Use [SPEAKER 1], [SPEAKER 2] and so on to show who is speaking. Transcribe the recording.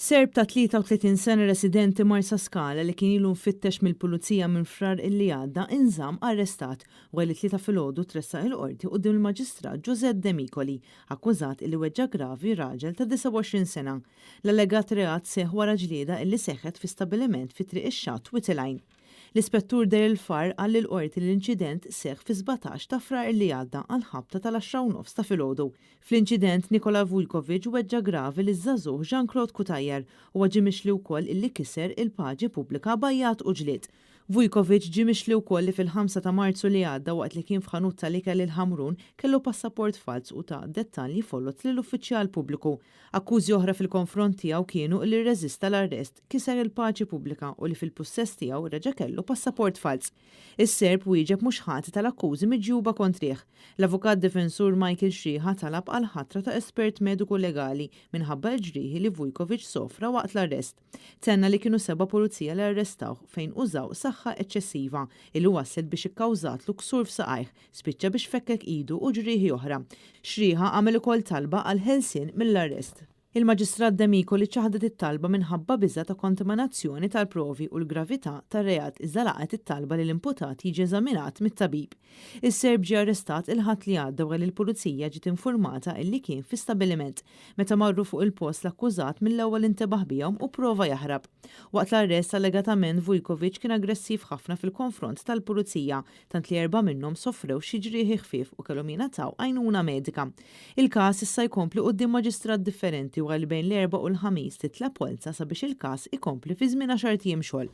[SPEAKER 1] Serb ta' 33 sena residenti Marsa Skala li kien ilu mfittex mill-pulizija minn frar illi għadda inżamm arrestat u għalli 3 filgħodu tressaq il-qorti quddiem il-Maġistrat Giuseppe De Micoli, akkużat illi weġġa' gravi raġel ta' 29 sena. L-allegat reat seħ wara ġlieda illi seħħet fi stabiliment fi triq ix-Xatt Witilajn. L-ispettur der il-far għall il-qorti l-inċident seħ fi 17 ta' frar illi għadda għal ħabta tal-10 ta' filgħodu. Fl-inċident Nikola Vujkovic weġġa' gravi li żagħżugħ Jean-Claude Kutajjer u ġie mixli wkoll illi kiser il-paġi pubblika bajjat u ġlied. Vujkovic ġie mixli wkoll li fil-5 ta' Marzu li għadda waqt li kien f'ħanut tal-ikel il-Ħamrun kellu passaport falz u ta' dettalji follot lill-uffiċjal pubbliku. Akkużi oħra fil-konfront tiegħu kienu li rreżista l-arrest, kiser il-paċi pubblika u li fil-pussess tiegħu reġa' kellu passaport falz. Is-Serb wieġeb mhux ħati tal-akkużi miġjuba kontrih. L-avukat difensur Michael Xrieħa talab għal ħatra ta' espert mediku legali minħabba l-ġrieħi li Vujkovic sofra waqt l-arrest. Tenna li kienu 7 pulizija li arrestaw fejn użaw saħħa eċċessiva illi waslet biex ikkawżatlu ksur f'saqajh, spiċċa biex fekkek idu u ġrieħi oħra. Xrieħa għamel ukoll talba għal ħelsien mill-arrest. Il-Maġistrat De Micoli ċaħdet it-talba minħabba biża ta' kontaminazzjoni tal-provi u l-gravità tar-reat iżda laqgħet it-talba li l-imputat jiġi eżaminat mit-tabib. Is-Serb ġie arrestat il-ħadd li għadda wara li l-pulizija ġiet informata illi kien fi stabbiliment meta marru fuq il-post l-akkużat mill-ewwel intebaħ bihom u prova jaħrab. Waqt l-arrest allegatament Vujkovic kien aggressiv ħafna fil-konfront tal-pulizija tant li 4 minnhom sofrew xi ġrieħi ħfief u kellhom jingħataw għajnuna medika. Il-każ issa jkompli quddiem maġistrat differenti u għal bejn l-4 u l-5 titla polza sabiex il-każ ikompli fi żmien 10 ijiem xogħol.